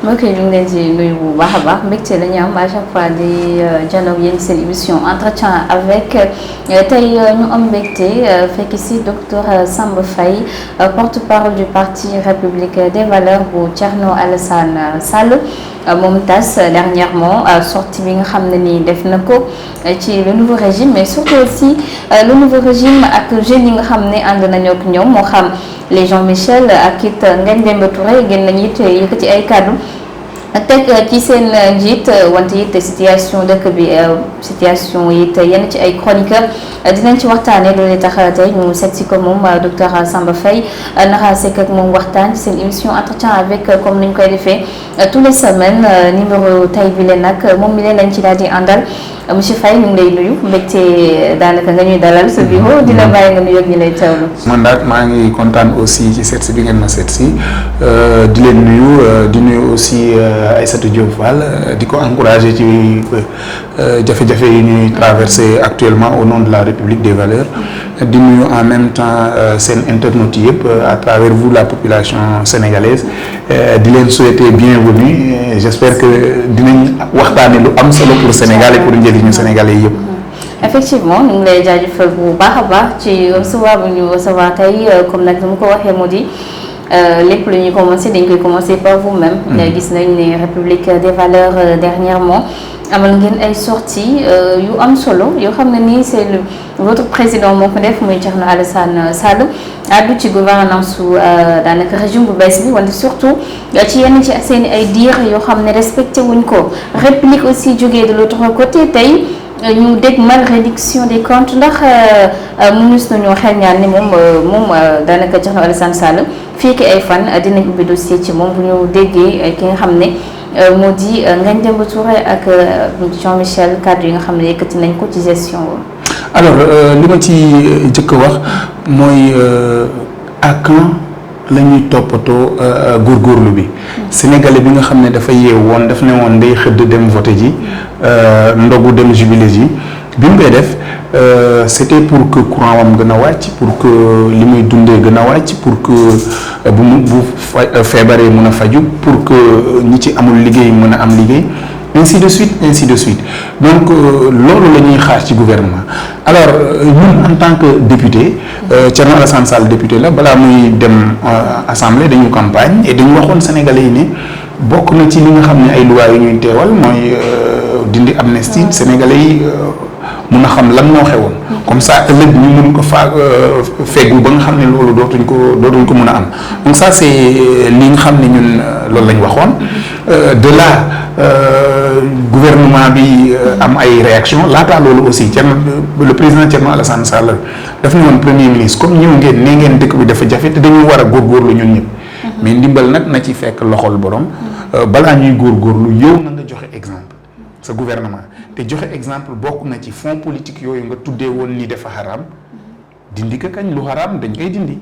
mbokk yi ñu ngi leen di nuyu bu baax a baax mbégte la ñu am à chaque fois di janoog yéen seen émission entretien avec tey ñu am mbégte fekk si docteur Samba Faye porte-parole du parti République des valeurs bu Thierno Alassane Sall moom tas dernièrement sortie bi nga xam ne nii def na ko ci le nouveau régime mais surtout aussi le nouveau régime ak jeunes yi nga xam ne ànd nañoo ak ñoom moo xam les Jean-Michel ak it Ngagne Demba Touré génn nañu it yëkkati ay kàddu teg ci seen njiit wante it situation dëkk bi situation it yenn ci ay chroniqueur dinañ ci waxtaanee loolu tax tey ñu seet si ko moom docteur Samba Faye nara sekk ak moom waxtaan ci seen émission entretien avec comme ni ñu koy defee tous les semaines numéro tay bi leen nag moom mi leen lañ ci daal di àndal monsieur Faye ñu ngi lay nuyu mbégte daanaka nga ñuy dalal sa bureau di la bàyyi nga nuyu ak ñi lay teewlu. man daal maa ngi kontaan aussi ci seet si bi ngeen ma seet si di leen nuyu di nuyu aussi Aïssatou Diop Fall di ko encourager ci jafe-jafe yi ñuy traversé actuellement au nom de la République des valeurs di nuyu en même temps seen internautes yëpp à travers vous la population sénégalaise di leen souhaiter bienvenue j'espère que dinañ waxtaane lu am solo pour Sénégal et pour njëriñu Sénégalais yëpp. effectivement ñu ngi lay jaajëfal bu baax a baax ci recevoir bu ñu recevoir tey comme nag ni mu ko waxee moo di lépp lu ñuy commencé dañ koy commencer par vous-même. gis nañ ne République des valeurs dernièrement amal ngeen ay sorties yu am solo yoo xam ne nii c'est votre président moo ko def muy Thierno Alassane Sall addu ci gouvernance su daanaka régime bu bees bi wante surtout ci yenn ci seen ay diir yoo xam ne respecté wuñ ko réplique aussi jógee de l'autre côté tey ñu dégg mal réduction des comptes ndax mënees nañoo xel ñaan ni moom daanaka Thierno Alassane Sall fii ki ay fan dinañ ubbi dossier ci moom bu ñu déggee ki nga xam ne moo di Ngagne Demba Touré ak Jean-Michel kàddu yi nga xam ne yëkkati nañ ko ci gestion boobu. alors li ma ci jëkk wax mooy à quand la ñuy toppatoo góorgóorlu bi. Sénégalais bi nga xam ne dafa yeew woon daf ne woon day xëdd dem voté ji ndogu dem jubilé ji bi mu koy def c'était pour que courant wam gën a wàcc pour que li muy dundee gën a wàcc pour que bu feebaree mën a faju pour que ñi ci amul liggéey mën a am liggéey ainsi de suite donc loolu la ñuy xaar ci gouvernement alors ñun en tant que député Thierno Alassane Sall député la balaa muy dem assemblée dañu campagne et dañu waxoon sénégalais yi ne bokk na ci li nga xam ne ay loi yu ñuy teewal mooy dindi amnistie sénégalais yi mun a xam lan moo xewoon comme ça ëllëg ñu mun ko feggu ba nga xam ne loolu dootuñ ko mun a am donc ça c'est li nga xam ne ñun loolu lañ waxoon de là gouvernement bi am ay réaction laataa loolu aussi le président Thierno Alassane Sall daf ne woon premier ministre comme ñëw ngeen nee ngeen dëkk bi dafa jafe te dañu war a góorgóorlu ñun ñëpp mais ndimbal nag na ci fekk loxol borom balaa ñuy góorgóorlu yow na nga joxe exemple sa gouvernement te joxe exemple bokk na ci fonds politique yooyu nga tuddee woon ni dafa xaraam dindi ko kañ lu xaraam dañ koy dindi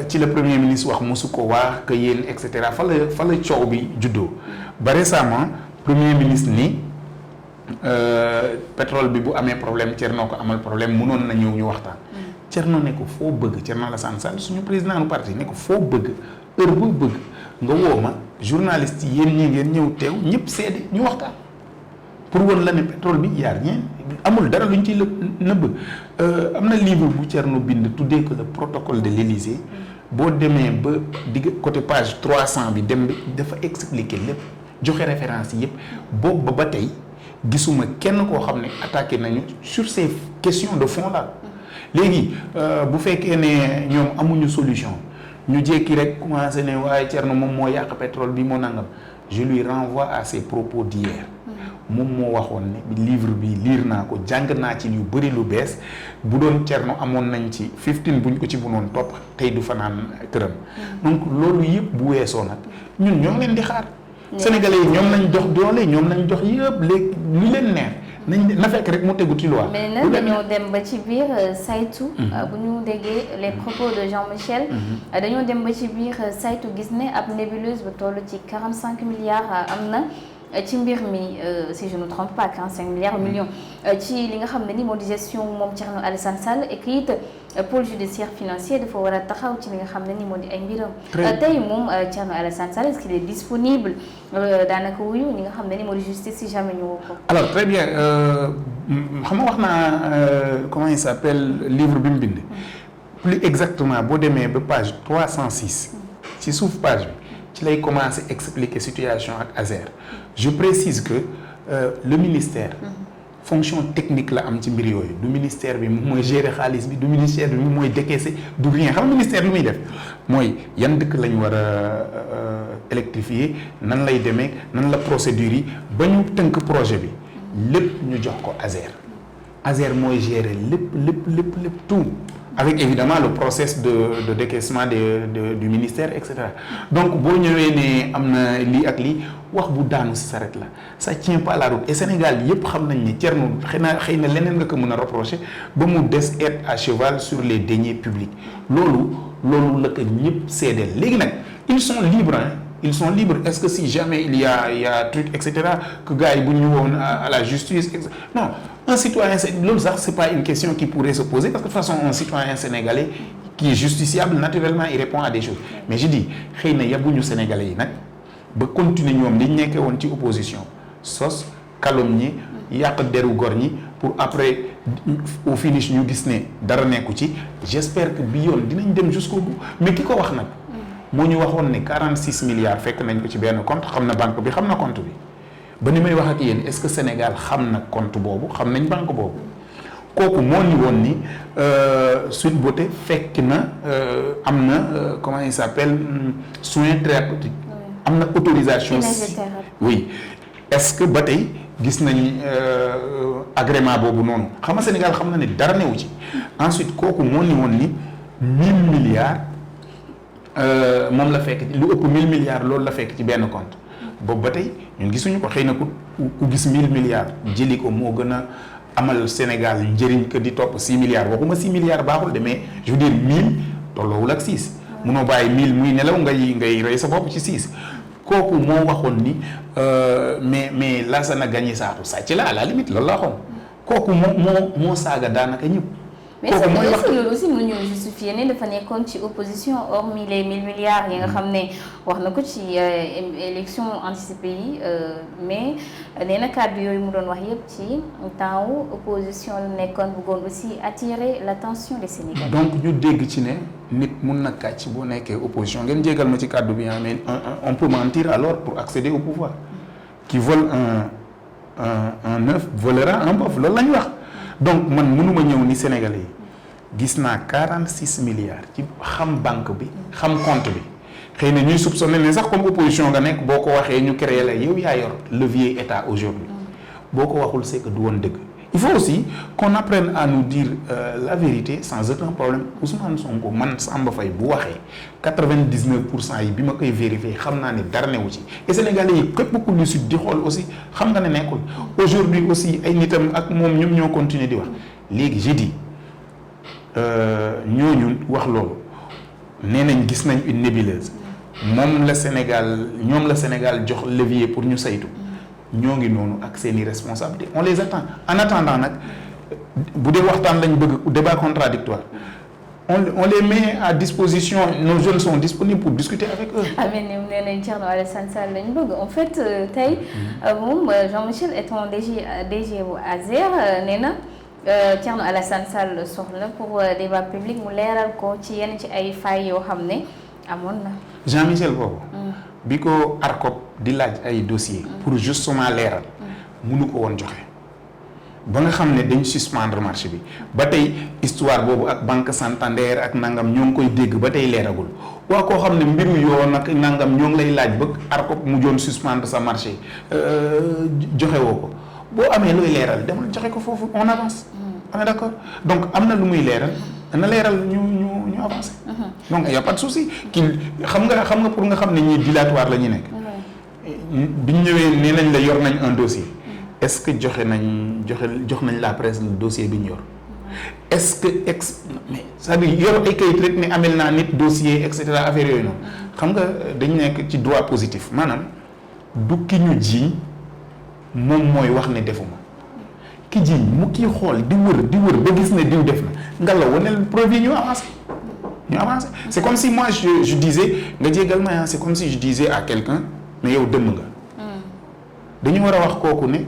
ci la premier ministre wax mosu ko wax que yéen et cetera fa la coow bi juddoo ba récemment premier ministre ni pétrole bi bu amee problème Thierno ko amal problème mënoon na ñëw ñu waxtaan. Thierno ne ko foo bëgg Thierno Alassane Sall suñu président du parti ne ko foo bëgg heure boo bëgg nga woo ma journaliste yi yéen ñi ngeen ñëw teew ñëpp seede ñu waxtaan. pour woon la ne pétrole bi yaar ñeen amul dara lu ñu ciy nëbb am na livre bu Thierno bind tuddee ko le protocole de l'Élysée boo demee ba digg côté page 300 bi dem bi dafa expliquer lépp joxe référence yëpp boobu ba tey gisuma kenn koo xam ne attaqué nañu sur ces questions de fond là léegi bu fekkee ne ñoom amuñu solution ñu jékki rek commencé ne waaye Thierno moom moo yàq pétrole bi moo nangam je lui renvoie à ses propos d'hier moom moo waxoon ne livre bi lire naa ko jàng naa ci yu bëri lu bees bu doon Thierno amoon nañ ci 15 buñ ko ci bunoon topp tey du fanaan këram donc loolu yëpp bu weesoo nag ñun ñoo ngi leen di xaar sénégalais yi ñoom lañ jox doole ñoom lañ jox yëpp léegi lu leen neex nañ na fekk rek mu tegu ci loi. mais nag dañoo dem ba ci biir saytu. bu ñu déggee les propos de Jean-Michel. dañoo dem ba ci biir saytu gis ne ab nébuleuse bu toll ci 45 milliards am na ci mbir mi si je ne me trompe pas 45 milliards millions ci li nga xam ne ni moo di gestion moom Thierno Alassane Sall et que it pôle judiciaire financier dafa war a taxaw ci li nga xam ne ni moo di ay mbiram. tey moom Thierno Alassane Sall est-ce qu'il est disponible daanaka wuyu li nga xam ne ni moo di justice si jamais ñu woo ko. alors très bien xam nga wax naa comment il s'appelle livre bi mu bind. plus exactement boo demee ba page 306. ci suuf page bi ci lay commencer expliquer situation ak ASER. je précise que le ministère. fonction technique la am ci mbir yooyu du ministère bi moom mooy gérer xaalis bi du ministère bi moom mooy décaisser du rien xam nga ministère lu muy def mooy yan dëkk lañ war a électrifier nan lay demee nan la procédure yi ba ñu tënk projet bi lépp ñu jox ko ASER. ASER mooy gérer lépp tout avec évidemment le process de décaissement du ministère et cetera donc boo ñëwee ne am na lii ak lii wax bu daanu si saret la ça tient pas la route et Sénégal yëpp xam nañ ni Thierno xëy na leneen nga ko mën a reprocher ba mu des être à cheval sur les deniers publics loolu la ko ñëpp seedeel léegi nag ils sont libres est-ce que si jamais il y a truc et cetera que gars yi bu ñu woon à la justice non un citoyen loolu sax c'est pas une question qui pourrait se poser parce que de toute façon un citoyen sénégalais qui est justiciable naturellement il répond à des choses mais je dis xëy na yabuñu sénégalais yi nag ba continuer ñoom liñ nekkee woon ci opposition sos calomnie yàq deru gor ñi pour après au finish ñu gis ne dara nekku ci j'espère que bi yoon dinañ dem jusqu'au bout mais ki ko wax nag moo ñu waxoon ne 46 milliards fekk nañ ko ci benn compte xam na banque bi xam na compte bi ba ni may wax ak yéen est-ce que Sénégal xam na compte boobu xam nañ banque boobu kooku moo ni woon ni Sweet Beauté fekk na am na comment il s'appelle soins thérapeutiques am na autorisation oui est-ce que ba tey gis nañ agrément boobu noonu xam nga Sénégal xam na ne dara newu ci ensuite kooku moo ni woon ni 1000 milliards moom la fekk lu ëpp 1000 milliards loolu la fekk ci benn compte boobu ba tey ñun gisuñu ko xëy na ku gis 1000 milliards jëli ko moo gën a amal Sénégal njëriñ que di topp 6 milliards waxuma 6 milliards baaxul de mais je veux dire 1000 tolloowul ak 6 munoo bàyyi 1000 muy nelaw ngay rey sa bopp ci 6 kooku moo waxoon ni mais Lassana Gagné Sakho sàcc la à la limite loolu la waxoon kooku moo saaga daanaka ñëpp. mais est-ce que loolu aussi mënuñu justifier ne dafa nekkoon ci opposition hormis les 1000 milliards yi nga xam ne wax na ko ci élection anticipée yi mais nee na kàddu yooyu mu doon wax yëpp ci temps wu opposition la nekkoon bëggoon aussi attirer l'attention des Sénégalais. donc ñu dégg ci ne nit mun na kàcc boo nekkee opposition ngeen jégal ma ci kàddu bi mais on peut mentir alors pour accéder au pouvoir qui vole un œuf volera un bœuf loolu la ñu wax. donc man mënuma ñëw ni Sénégalais yi gis naa 46 milliards ci xam banque bi xam compte bi xëy na ñuy soupçonné ne sax comme opposition nga nekk boo ko waxee ñu créé la yow yaa yor levier état aujourd'hui boo ko waxul c'est que du woon dëgg il faut aussi qu'on apprenne à nous dire la vérité sans aucun problème Ousmane Sonko man Samba Faye bu waxee 99% yi bi ma koy vérifier xam naa ne dara newu ci et Sénégalais yi képp ku lu sud di xool aussi xam nga ne nekkul aujourd'hui aussi ay nitam ak moom ñoom ñoo continuer di wax léegi j'ai dit ñooñu wax loolu nee nañ gis nañ une nébuleuse ñoom la Sénégal jox levier pour ñu saytu ñoo ngi noonu ak seeni responsabilités on les attend en attendant nag bu dee waxtaan lañ bëgg débat contradictoire on les met à disposition nos jeunes sont disponibles pour discuter avec eux. amiin ñoom nee nañ Thierno Alassane Sall lañ bëgg en fait tey moom Jean-Michel étant DG bu ASER nee na Thierno Alassane Sall soxla pour débat public mu leeral ko ci yenn ci ay failles yoo xam ne amoon na. Jean-Michel boobu. bi ko ARCOP di laaj ay dossiers. pour justement leeral. mënu ko woon joxe. ba nga xam ne dañ suspendre marché bi ba tey histoire boobu ak banque Santander ak nangam ñoo ngi koy dégg ba tey leeragul waa koo xam ne mbiru yoon ak nangam ñoo ngi lay laaj ba ARCOP mu joon suspendre sa marché joxe woo ko boo amee looy leeral demal joxe ko foofu on avance. on est d'accord donc am na lu muy leeral na leeral ñu avancer. donc y a pas de souci kii xam nga pour nga xam ne ñii dilatoire la ñu nekk. biñ ñëwee nee nañ la yor nañ un dossier. est-ce que jox nañ la presse le dossier bi ñu yor. est-ce que mais c'est-à-dire yor ay kayit rek ne amel naa nit dossier et cetera affaire yooyu noonu. xam nga dañ nekk ci droit positif maanaam du ki ñu jiiñ moom mooy wax ne defuma ki jiiñ mu kii xool di wër ba gis ne diw def na nga la waneel preuve yi ñu avancé c'est comme si moi je disais nga jégal ma c'est comme si je disais à quelqu'un ne yow dëmm nga dañu war a wax kooku ne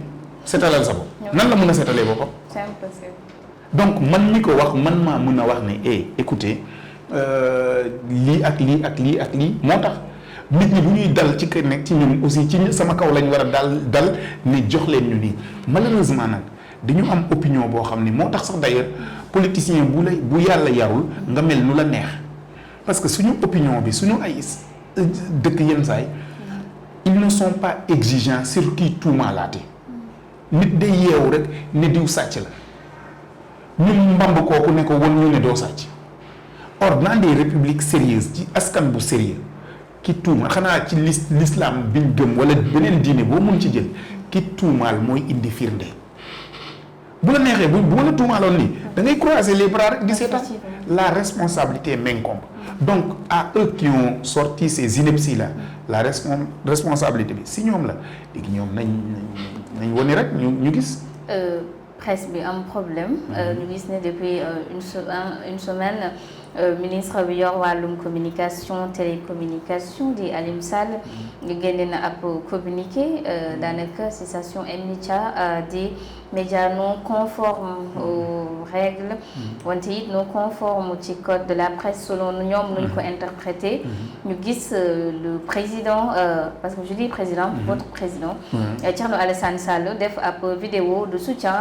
setalal sa bopp nan la mën a setalee boppam c'est impossible. donc man mi ko wax man maa mën a wax ne écoutez lii ak lii moo tax nit ñi bu ñuy dal ci kër nekk ci ñun aussi ci sama kaw lañ war a dal ne jox leen ñu nii malheureusement nag dañu am opinion boo xam ne moo tax sax d'ailleurs politicien bu yàlla yarul nga mel nu la neex parce que suñu opinion bi suñu ay dëkk yenn saay ils ne sont pas exigeants sur kii tuumaalaate nit day yeewu rek ne diw sàcc la ñu mbamb kooku ne ko won ñu ne doo sàcc or dans des républiques sérieuses ci askan bu sérieux ki tuumaal xanaa ci l'islam biñ gëm wala beneen diine boo mun ci jël ki tuumaal mooy indi firnde bu la neexee bu la tuumaaloon nii da ngay croiser les bras rek di seetaan la responsabilité m'incombe donc à eux qui ont sorti ces inepties là la responsabilité bi si ñoom la léegi ñoom nañ wone rek ñu gis. Presse bi am problème ñu gis ne depuis une semaine ministre bi yor wàllum communication télécommunication di Alioune Sall génne na ab communiqué daanaka cessation immédiate des médias non conformes aux règles wante it non conformes ci code de la presse selon ñoom nuñ ko interprété ñu gis le président parce que je dis président votre président Thierno Alassane Sall def ab vidéo de soutien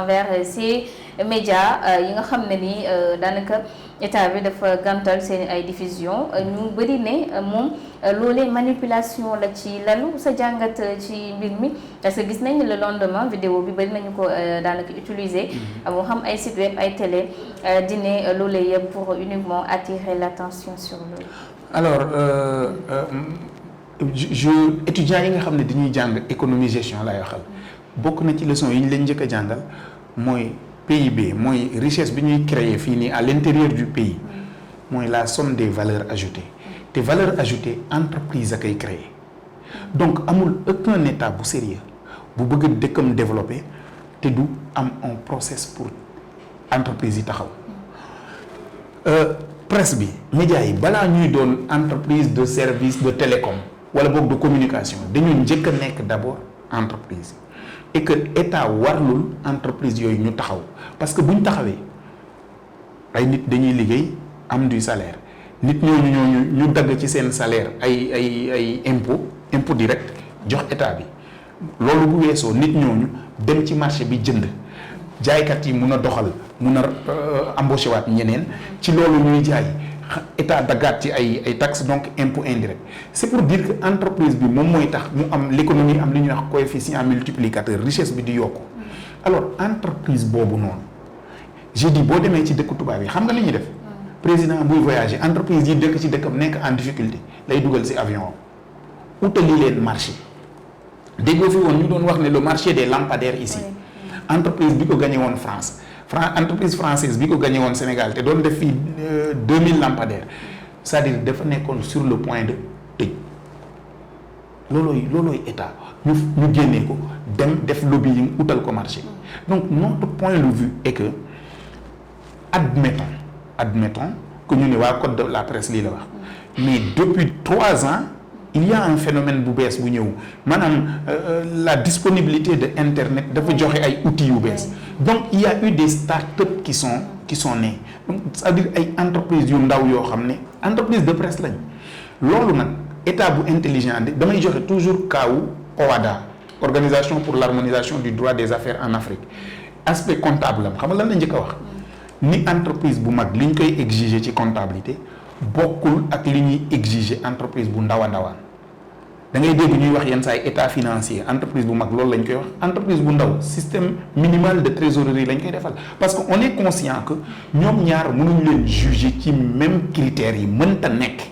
envers ces médias yi nga xam ne ni daanaka état bi dafa gantal seen ay diffusion ñu bëri ne moom loolee manipulation la ci lalu sa jàngat ci mbir mi parce que gis nañ le lendemain vidéo bi bëri nañu ko daanaka utiliser moo xam ay site web ay télé di ne loolee yëpp pour uniquement attirer l'attention sur loolu. alors étudiants yi nga xam ne dañuy jàng économie gestion laay waxal bokk na ci leçon yi ñu leen njëkk a jàngal mooy PIB mooy richesse bi ñuy créer fii nii à l'intérieur du pays mooy la somme des valeurs ajoutées te valeur ajoutée entreprise a koy créer donc amul aucun état bu sérieux bu bëgg dëkkam développer te du am un process pour entreprise yi taxaw presse bi médias yi balaa ñuy doon entreprise de service de télécom wala boog de communication dañu njëkk a nekk d'abord entreprise et que état warlul entreprise yooyu ñu taxaw parce que bu ñu taxawee ay nit dañuy liggéey am du salaire nit ñooñu ñu dagg ci seen salaire ay impôt direct jox état bi loolu bu weesoo nit ñooñu dem ci marché bi jënd jaaykat yi mun a doxal mun a embauché waat ñeneen ci loolu ñuy jaay état daggaat ci ay taxes donc impôt indirect c'est pour dire que entreprise bi moom mooy tax mu am l'économie am li ñuy wax coefficient multiplicateur richesse bi di yokku alors entreprise boobu noonu j'ai dit boo demee ci dëkk tubaab yi xam nga li ñuy def président buy voyager entreprise yi dëkk ci dëkkam nekk en difficulté lay dugal ci avion utali leen marché déggoo fi woon ñu doon wax ne le marché des lampadaires ici entreprise bi ko gagné woon entreprise française bi ko gagné woon Sénégal te doon def fii 2000 lampadaires c'est-à-dire dafa nekkoon sur le point de tëj loolooy état ñu génnee ko dem def lobbying utal ko marché donc notre point de vue est que admettons que ñu ne waa code de la presse lii la wax mais depuis 3 ans il y a un phénomène bu bees bu ñëw maanaam la disponibilité de internet dafa joxe ay outils yu bees donc il y a eu des start-up qui sont nées donc c'est-à-dire ay entreprises yu ndaw yoo xam ne entreprise de presse lañ loolu nag état bu intelligent damay joxe toujours kaawu OHADA organisation pour l'harmonisation du droit des affaires en Afrique aspect comptable am xam nga lan la njëkk a wax ni entreprise bu mag li ñu koy exiger ci comptabilité bokkul ak li ñuy exiger entreprise bu ndaw a ndawaan da ngay dégg ñuy wax yenn saa yi état financier entreprise bu mag loolu lañ koy wax entreprise bu ndaw système minimal de trésorerie lañ koy defal parce que on est conscient que ñoom ñaar mënuñ leen juger ci même critères yi mënta nekk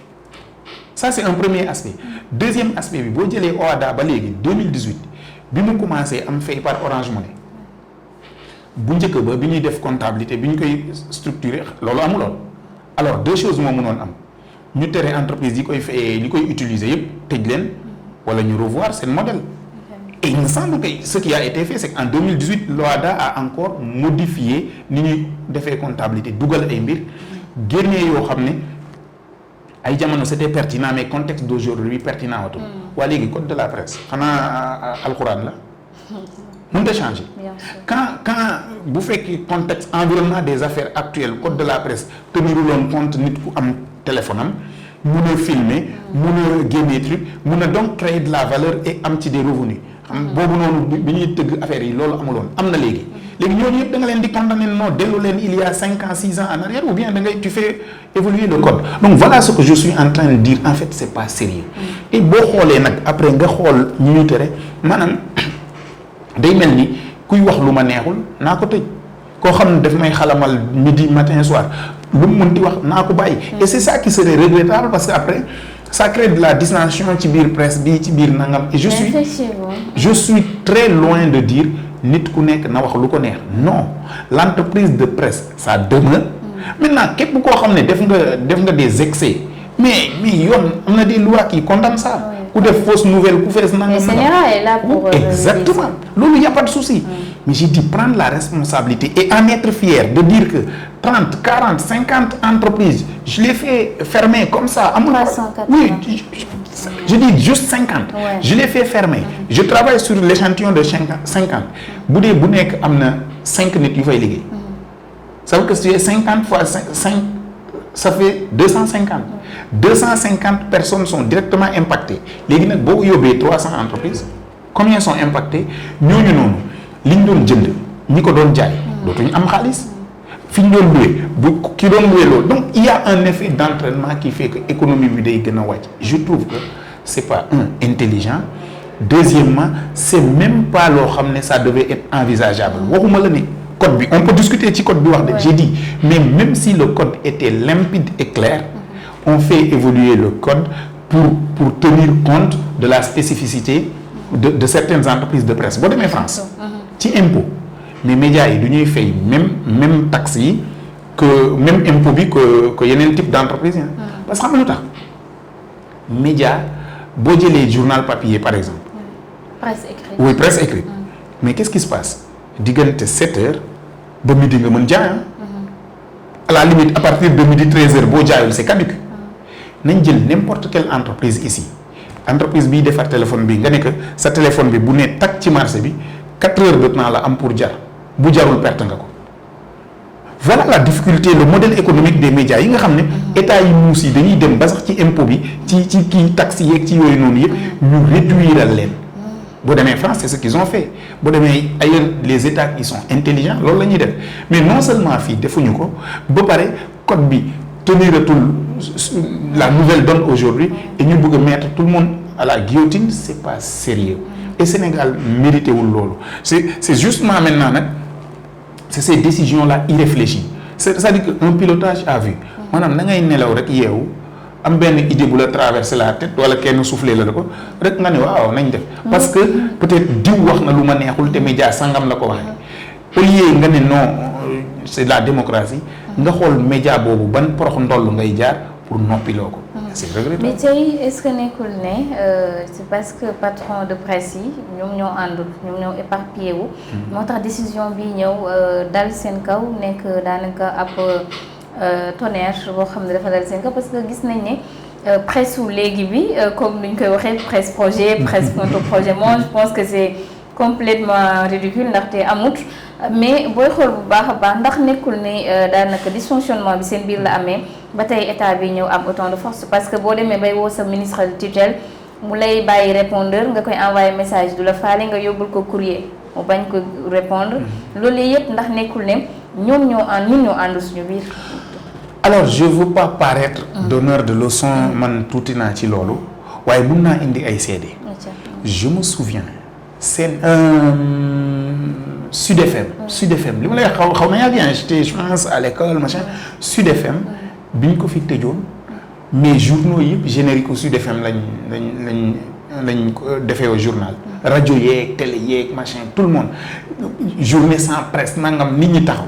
ça c'est un premier aspect deuxième aspect bi boo jëlee OHADA ba léegi 2018 bi mu commencé am fay par Orange Money bu njëkk ba bi ñuy def comptabilité bi ñu koy structurer loolu amuloon alors 2 choses moo mënoon am ñu tere entreprise yi koy fayee li koy utiliser yëpp tëj leen wala ñu revoir seen modèle Et il me semble que ce qui a été fait, c'est qu'en 2018, l'OHADA a encore modifié ni ñuy defee comptabilité dugal ay mbir génnee yoo xam ne ay jamono c'était pertinent mais contexte d'aujourd'hui pertinent watul. waa léegi code de la presse xanaa alxuraan la mënut a changer. quand bu fekkee contexte environnement des affaires actuelles code de la presse teniruloon compte nit ku am téléphone am mun a filmer mun a génnee truc mun a donc créer de la valeur et am ci des revenus xam boobu noonu bi ñuy tëgg affaire yi loolu amuloon am na léegi ñooñu yëpp da nga leen di condamner non dellu leen il y a 5 ans 6 ans en arrière ou bien da ngay tu fais évoluer le code. Donc voilà ce que je suis en train de dire en fait c'est pas sérieux et boo xoolee nag après nga xool ñu ñu tere maanaam day mel ni kuy wax lu ma neexul naa ko tëj koo xam ne daf may xalamal midi matin soir lu mu mënti wax naa ko bàyyi. Et c'est ça qui serait regrettable parce que après ça crée de la dissension ci biir presse bi ci biir nangam. Et je suis très loin de dire nit ku nekk na wax lu ko neex non l'entreprise de presse ça demeure. Maintenant képp koo xam ne def nga des excès mais yoon am na des lois qui condamnent ça. ku def fausse nouvelle ku fees nangam. Mais CNRA est là pour exactement loolu y a pas de souci. Mais j'ai dit prendre la responsabilité et en être fier de dire que 30 40 50 entreprises je les fais fermer comme ça. amul oui je dis juste 50. Ouais. Je les fais fermer. Je travaille sur l'échantillon de 50 bu dee bu nekk am na 5 nit yu fay liggéey. ça veut dire que si 50 fois 5 ça fait 250. 250 personnes sont directement impactées léegi nag boo yóbbee 300 entreprises combien sont impactées ñooñu noonu li ñu doon jënd ñi ko doon jaay dootuñu am xaalis fi ñu doon loué bu ki doon loué loolu donc il y a un effet d'entraînement qui fait que économie bi day gën a wàcc. Je trouve que c'est pas intelligent. Deuxièmement c'est même pas loo xam ne ça devait être envisageable waxuma la ne code bi on peut discuter ci code bi wax de j'ai dit mais même si le code était limpide et clair on fait évoluer le code pour tenir compte de la spécificité de certaines entreprises de presse boo demee France ci impôt mais médias yi du ñuy fay même taxes yi que même impôt bi que yeneen type d'entreprise yi parce que xam nga lu tax média boo jëlee journal papier par exemple presse écrite oui presse écrite mais qu'est-ce qui se passe diggante 7 heures ba midi nga mën jaay à la limite à partir de midi 13 heures boo jaayul c'est caduc nañ jël n'importe quelle entreprise ici entreprise biy defar téléphone bi nga ne que sa téléphone bi bu nee tag ci marché bi 4 heures de temps la am pour jar bu jarul perte nga ko. Voilà la difficulté le modèle économique des médias yi nga xam ne état yi muus yi dañuy dem ba sax ci impôt bi ci kii taxes yeeg ci yooyu noonu yëpp ñu réduire leen. boo demee France c'est ce qu'ils ont fait boo demee ailleurs les états qui sont intelligents loolu la ñuy def mais non seulement fii defuñu ko ba pare code bi teniratul la nouvelle donne aujourd'hui et ñu bëgg a mettre tout le monde à la guillotine c'est pas sérieux et Sénégal mérité wul loolu c'est justement maintenant nag c'est ces décisions là irréfléchies c'est-à-dire que un pilotage à vue maanaam da ngay nelaw rek yeewu am benn idée bu la traverser la tête wala kenn soufflé la ko rek nga ne waaw nañ def parce que peut-être diw wax na lu ma neexul te média sangam la ko waxee au lieu nga ne non c'est la démocratie nga xool média boobu ban porox ndoll ngay jaar pour noppiloo ko. c'est regrettable. Mais tey est-ce que nekkul ne c'est parce que patron de presse yi ñoom ñoo àndul ñoom ñoo éparpillé wu. moo tax décision bi ñëw dal seen kaw nekk daanaka ab. Tonnerre boo xam ne dafa dal seen kaw parce que gis nañ ne presse wu léegi bi comme ni ñu koy waxee presse projet presse contre projet moi je pense que c'est complètement ridicule ndaxte amut mais booy xool bu baax a baax ndax nekkul ne daanaka dysfonctionnement bi seen biir la amee ba tey état bi ñëw am autant de force parce que boo demee bay woo sa ministre de tutelle mu lay bàyyi répondeur nga koy envoyer message du la faale nga yóbbul ko courrier mu bañ ko répondre loolu yëpp ndax nekkul ne ñoom ñoo ànd suñu biir. Alors je veux pas paraître donneur de leçons man tuuti naa ci loolu waaye mun naa indi ay seede. Je me souviens seen Sud FM li ma lay xaw na yàgg j'étais je pense à l'école machin Sud FM bi ñu ko fi tëjoon mais journaux yëpp générique Sud FM lañ ko defee au journal rajo yeeg télé yeeg machin tout le monde journée sans presse nangam nit ñi taxaw.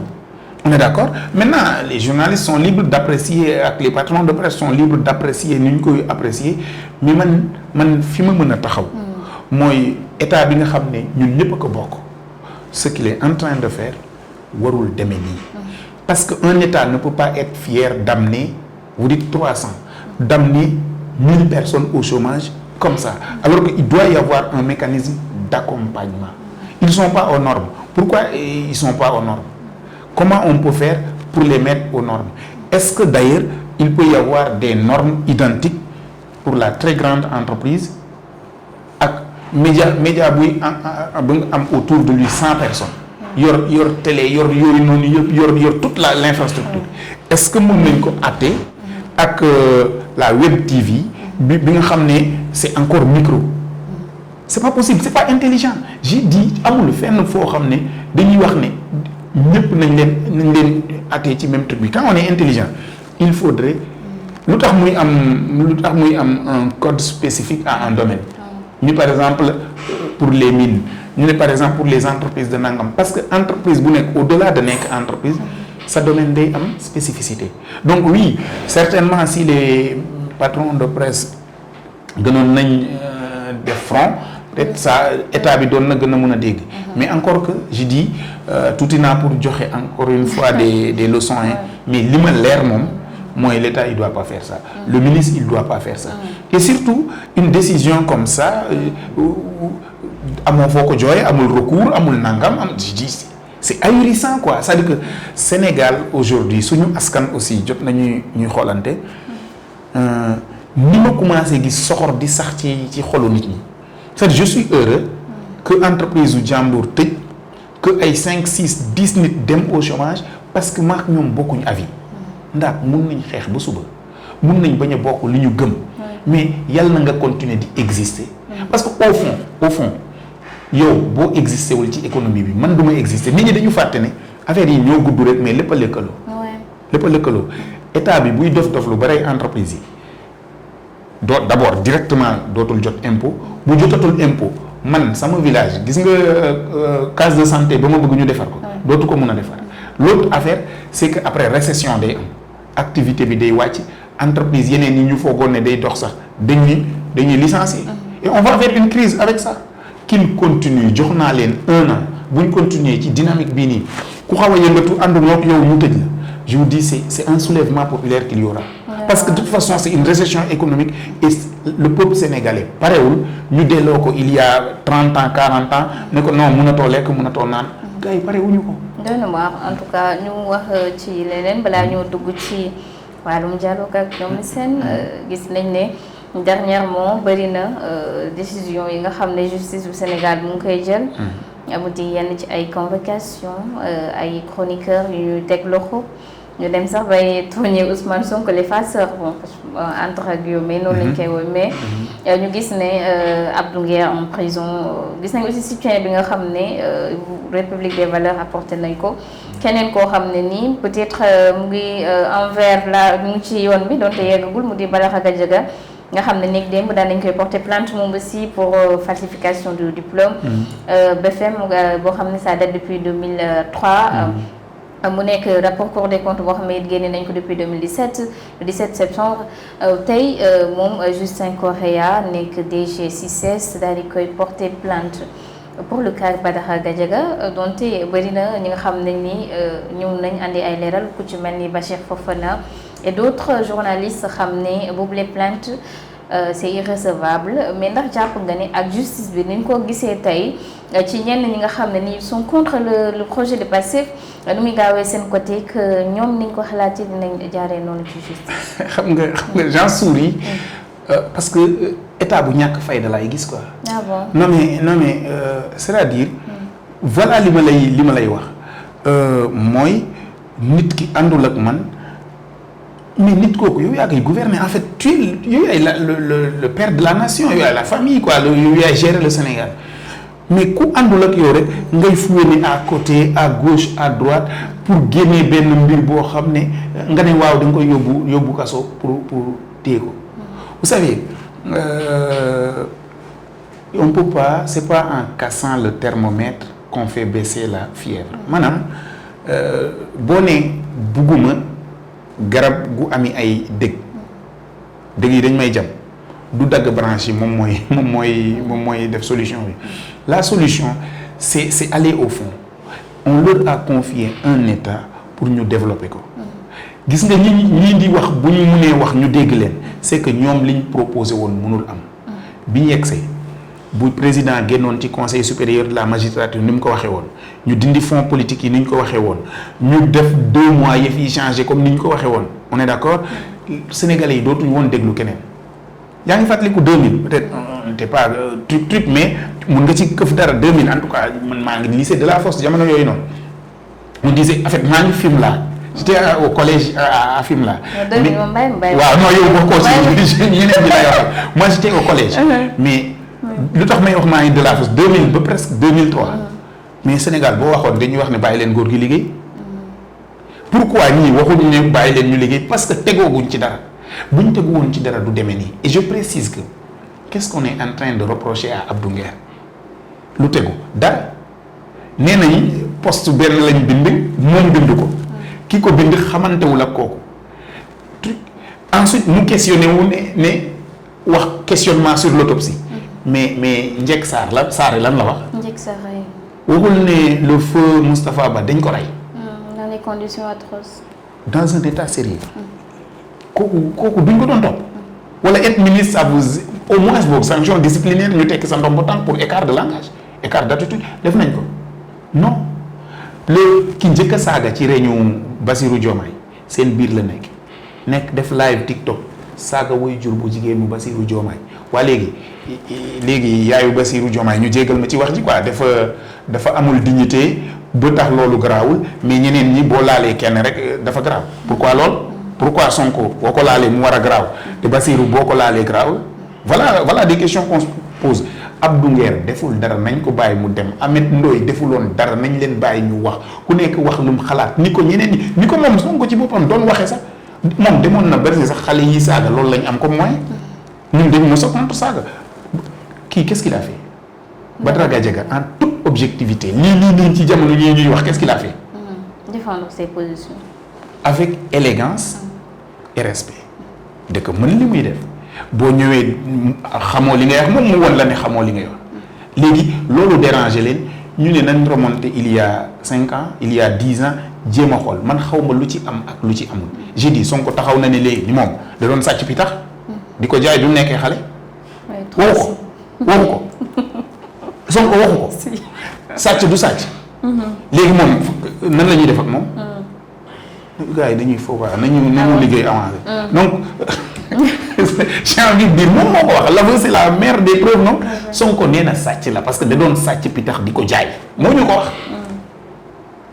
On est d'accord. Maintenant, les journalistes sont libres d'apprécier, les patrons de presse sont libres d'apprécier ni ñu koy apprécier mais man fi ma mën a taxaw. mooy état bi nga xam ne ñun ñëpp a ko bokk ce qu'il est en train de faire warul demee nii. Parce qu'un État ne peut pas être fier d'amener, vous dites 300, d'amener 1000 personnes au chômage comme ça. Alors qu'il doit y avoir un mécanisme d'accompagnement. Ils ne sont pas aux normes. Pourquoi ils ne sont pas aux normes? Comment on peut faire pour les mettre aux normes? Est-ce que d'ailleurs, il peut y avoir des normes identiques pour la très grande entreprise média buy am autour de lui 100 personnes yor télé yor toute l'infrastructure. Est-ce que mën nañ ko àtte ak la web TV bi nga xam ne c'est encore micro? C'est pas possible, c'est pas intelligent. J'ai dit amul fenn foo xam ne dañuy wax ne ñëpp nañ leen àtte ci même truc bi. Quand on est intelligent, il faudrait lu tax muy am un code spécifique à un domaine. Ñu par exemple pour les mines, ñu ne par exemple pour les entreprises de nangam, parce que entreprise bu nekk au-delà de nekk entreprise sa domaine day am spécificité. Donc oui, certainement si les patrons de presse gënoon nañ def front, peut-être ça état bi doon na gën a mën a dégg. Mais encore que je dis tuuti naa pour joxe encore une fois des leçons mais li ma leer moom mooy l'État il doit pas faire ça. Le ministre il doit pas faire ça. Et surtout une décision comme ça amoo foo ko jooye amul recours amul nangam je dis c'est ahurissant quoi. C'est-à-dire que Sénégal aujourd'hui suñu askan aussi jot nañu ñuy xoolante ni ma commencé gis soxor di sax ci xolu nit ñi. C'est-à-dire je suis heureux que entreprise u jàmbur tëj que ay 5 6 10 nit dem au chômage parce que maak ñoom bokkuñu avis. ndax mun nañ xeex ba suba mun nañ bañ a bokk li ñu gëm mais yàlla na nga continuer di exister parce que au fond yow boo exister wul ci économie bi man du ma exister nit ñi dañu fàtte ne affaire yi ñoo gudd rek mais lépp a lëkkaloo état bi buy dof lu bari entreprise yi d'abord directement dootul jot impôt bu jotatul impôt man sama village gis nga case de santé ba ma bëgg ñu defar ko dootu ko mën a defar. L'autre affaire c'est que après récession day am activité bi day wàcc entreprise yeneen yi ñu foogoon ne day dox sax dañuy licencier et on va vers une crise avec ça. Qu'il continue jox naa leen 1 an buñ continuer ci dynamique bii nii ku xaw a yëngatu àndul ak yow ñu tëj la je vous dis c'est un soulèvement populaire qu'il y aura. Parce que de toute façon c'est une récession économique et le peuple sénégalais parewul ñu delloo ko il y a 30 ans 40 ans ne ko non mënatoo lekk mënatoo naan gars yi parewuñu ko. doy na waar en tout cas ñu wax ci leneen balaa ñoo dugg ci wàllum dialogue ak ñoom seen gis nañ ne dernièrement bëri na décision yi nga xam ne justice bu Sénégal mu ngi koy jël. amuti yenn ci ay convocation ay chroniqueurs yu ñuy teg loxo ñu dem sax bay tooñee Ousmane Sonko les farceurs bon entre guillemets noonu lañ koy woowee mais ñu gis ne Abdou Nguer en prison gis nañ aussi soutien bi nga xam ne République des valeurs apporté nañ ko keneen koo xam ne nii peut-être mu ngi envers la mu ngi ci yoon bi donte yeggagul mu di Baraka Gadiaga nga xam ne néeg démb daan nañ koy porter plainte moom aussi pour falsification du diplôme BFM boo xam ne ça date depuis 2003 mu nekk rapport Cour des comptes boo xam ne it génne nañ ko depuis 2017 le 17 septembre tey moom Justin Correa nekk DG CICES daal di koy porter plainte pour le cas Baraka Gadiaga donte bëri na ñi nga xam ne ni ñëw nañ andi ay leeral ku ci mel ni Bachir Fofana et d'autres journalistes xam ne boobu les plaintes c'est irrecevable mais ndax jàpp nga ne ak justice bi ni ñu ko gisee tey ci ñenn ñi nga xam ne ni ils sont contre le projet de Pastef nu muy gaawee seen côté que ñoom niñ ko xalaatee dinañ jaaree noonu ci justice. xam nga j'en souris parce que état bu ñàkk fayda laay gis quoi. ah bon non mais c'est-à-dire voilà li ma lay wax mooy nit ki àndul ak man. mais nit kooku yow yaa koy gouverner en fait tu es yow yaay le père de la nation yow yaay la famille quoi yow yaay gérer le Sénégal mais ku àndul ak yow rek ngay fouiner à côté à gauche à droite pour génne benn mbir boo xam ne nga ne waaw da nga koy yóbbu kaso pour téye ko. Vous savez on peut pas c'est pas en cassant le thermomètre qu'on fait baisser la fièvre maanaam boo nee bugguma garab gu ami ay dëgg yi dañ may jam du dagg branche yi moom mooy def solution bi. La solution c'est aller au fond. On leur a confié un état pour ñu développer ko. gis nga ñi di wax bu ñu mënee wax ñu dégg leen c'est que ñoom liñ proposé woon mënul am. bi ñu yegsee bu président génnoon ci conseil supérieur de la magistrature ni mu ko waxee woon ñu dindi fonds politique yi ni ñu ko waxee woon ñu def 2 mois yëf yi changé comme ni ñu ko waxee woon on est d'accord sénégalais yi dootuñu woon déglu keneen. yaa ngi fàttaliku 2000 peut-être t'es pas truc mais mun nga ci këf dara 2000 en tout cas man maa ngi lycée de la Fosse jamono yooyu noonu mu disait en fait maa ngi Fimela j'étais au collège à Fimela. waaw non yow bokkoo ci ñeneen ñi lay waxal moi j'étais au collège. mais lu tax may wax maa ngi de la Fosse 2000 ba presque 2003. mais Sénégal boo waxoon dañuy wax ne bàyyi leen góor gi liggéey. pourquoi ñii waxuñu ne bàyyi leen ñu liggéey parce que tegooguñ ci dara. bu ñu tegu woon ci dara du demee nii et je précise que qu'est-ce qu'on est en train de reprocher à Abdou Nguer lu tegu dara nee nañ poste benn lañ bind moom bind ko ki ko bind xamantewul ak kooku ensuite mu questionné wu ne wax questionnement sur l'autopsie mais Njek Sarr lan la wax. Njek Sarr waxul ne le feu Moustapha Ba dañ ko rey. dans des conditions atroces. dans un état sérieux. kooku duñ ko doon topp wala être ministre ça vous au moins boobu sanction disciplinaire ñu tekki sa ndombo tànk pour écart de langage écart d'attitude def nañ ko non ki njëkk a saaga ci réunion Bassirou Diomaye seen biir la nekk def live TikTok saaga way jur bu jigéenu Bassirou Diomaye waa léegi yaayu Bassirou Diomaye ñu jégal ma ci wax ji quoi dafa amul dignité ba tax loolu garaawul mais ñeneen ñi boo laalee kenn rek dafa garaaw pourquoi lool. Pourquoi Sonko boo ko laalee mu war a garaaw te Bassirou boo ko laalee garaaw voilà des questions qu'on se pose Abdou Nguer deful dara nañ ko bàyyi mu dem Ahmed Ndoye defuloon dara nañ leen bàyyi ñu wax ku nekk wax lu mu xalaat ni ko ñeneen ñi ni ko moom Sonko ci boppam doon waxee sax moom demoon na bari sax xale yi saaga loolu lañ am comme moyen ñun dañ mos a contre saaga kii qu'est-ce qu'il a fait Badara Gadiaga en toute objectivité lii ci jamono yi ñuy wax qu'est-ce qu'il a fait défendre ses positions avec élégance et respect dëkk mën li muy def boo ñëwee xamoo li ngay wax moom mu won la ne xamoo li ngay wax léegi loolu déranger leen ñu ne nañ remonter il y a 5 ans il y a 10 ans jéem a xool man xawma lu ci am ak lu ci amul j'ai dit Sonko taxaw na ne léegi ni moom da doon sàcc pi tax di ko jaay du nekkee xale waxu ko Sonko waxu ko sàcc du sàcc léegi moom nan la ñuy def ak moom gars yi dañuy foofu nañu liggéey avancé donc j'ai envie de dire moom moo ko wax l'aveu c'est la mère des preuves non Sonko nee na sàcc la parce que da doon sàcc pi tax di ko jaay moo ñu ko wax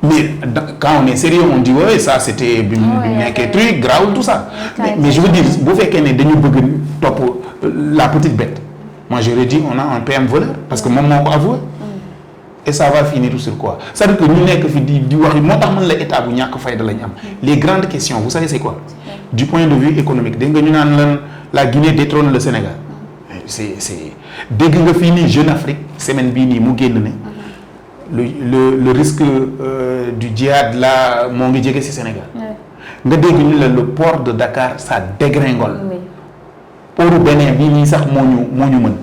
mais quand on est sérieux on dit ouais ça c'était bi mu nekkee truc grave tout ça mais je veux dire bu fekkee ne dañu bëgg topp la petite bête moi j'aurais dit on a un PM voleur parce que moom moo ko avoué et ça va finir sur quoi c'est-à-dire que ñu nekk fi di wax moo tax man la état bu ñàkk fayda lañ am les grandes questions vous savez c'est quoi du point de vue économique dégg nga ñu naan lan la Guinée détrône le Sénégal c'est dégg nga fii nii Jeune Afrique semaine bii nii mu génn ne le risque du djihad là moo ngi jege ci Sénégal nga dégg ñu la le port de Dakar ça dégringole portu Bénin bii nii sax moo ñu mën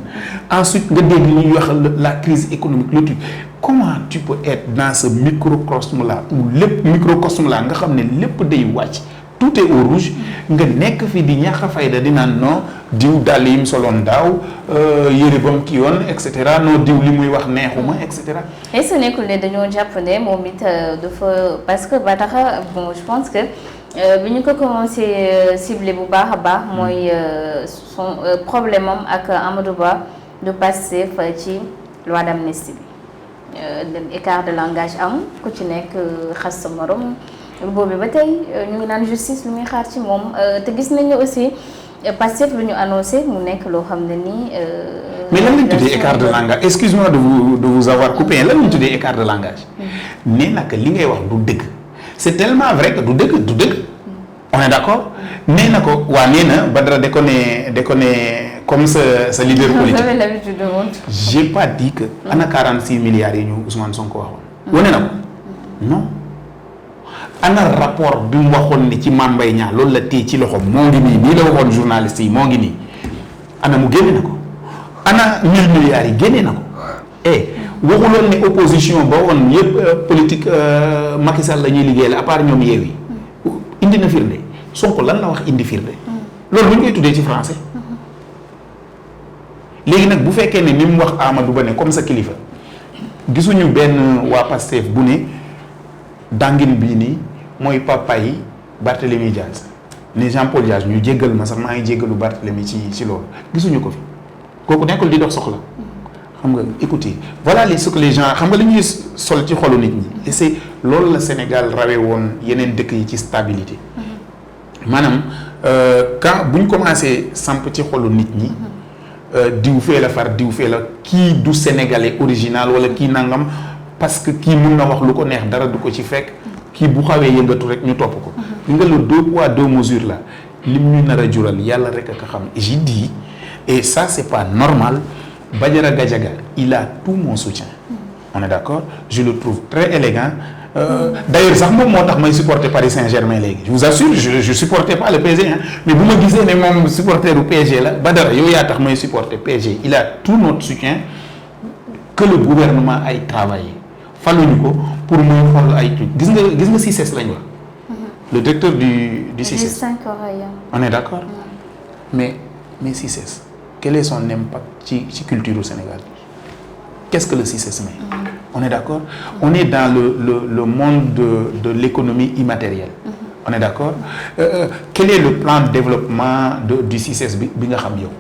ensuite nga dégg ñuy wax la crise économique le truc comment tu peux être dans ce microcosme là ou lépp microcosme là nga xam ne lépp day wàcc tout est au rouge nga nekk fi di ñàkk fayda di naan non diw dàll yi mu soloon daaw yëre ba mu kii yoon et cetera non diw li muy wax neexuma et cetera. est-ce que nekkul ne dañoo jàpp ne moom it dafa parce que ba tax bon je pense que bi ñu ko commencé ciblé bu baax a baax mooy son problème am ak Amadou Ba de Pastef ci loi d'amnistie bi écart de langage am ku ci nekk xas sa morom. boobu ba tey ñu ngi naan justice lu muy xaar ci moom te gis nañu aussi Pastef lu ñu annoncé mu nekk loo xam ne nii. mais lan lañ tuddee écart de langage excuse-moi de vous avoir coupé lan lañ tuddee écart de langage. nee na que li ngay wax du dëgg c'est tellement vrai que du dëgg. on est d'accord nee na ko waa nee na Badara da ko ne comme sa leader politique. vous avez l'habitude de montre. j'ai pas dit que. ana 46 milliards yi ñu Ousmane Sonko waxoon. wane na ko non. ana rapport bi mu waxoon ni ci Mame Mbaye Niang loolu la téye ci loxo moo ngi nii la waxoon journaliste yi moo ngi nii ana mu génne na ko ana 1000 milliards yi génne na ko waxuloon ne opposition ba woon yëpp politique Macky Sall la ñuy liggéey la à part ñoom Yewwi indi na firnde Sonko lan la wax indi firnde loolu bu ñu koy tuddee ci français léegi nag bu fekkee ne ni mu wax Amadou Ba ne comme sa kilifa gisuñu benn waa Pastef bu ne dàngin bii nii mooy papa yi Barthélémy Dias ni Jean-Paul Dias ñu jéggal ma sax maa ngi jéggalu Barthélémy ci loolu gisuñu ko fi kooku nekkul di dox soxla xam nga écoutez voilà ce que les gens xam nga li ñuy sol ci xolu nit ñi et c'est loolu la Sénégal rawee woon yeneen dëkk yi ci stabilité maanaam quand bu ñu commencé samp ci xolu nit ñi diw fee la far diw fee la kii du sénégalais original wala kii nangam parce que kii mun na wax lu ko neex dara du ko ci fekk kii bu xawee yëngatu rek ñu topp ko li nga le 2 poids 2 mesures la lim ñu nar a jural yàlla rek a ko xam j'ai dit et ça c'est pas normal. Badara Gadiaga il a tout mon soutien on est d'accord je le trouve très élégant d'ailleurs sax moom moo tax may supporter Paris Saint-Germain léegi je vous assure je supportais pas le PSG hein mais bu ma gisee ne moom supporter du PSG la Badara yow yaa tax may supporter PSG il a tout notre soutien que le gouvernement ay travaillé faluñu ko pour muy xool ay trucs gis nga CICES lañ wax le directeur du CICES on est d'accord mais CICES quel est son impact ci culture au Sénégal qu'est-ce que le CICES met on est d'accord on est dans le monde de l'économie immatérielle on est d'accord quel est le plan de développement du CICES bi nga xam yow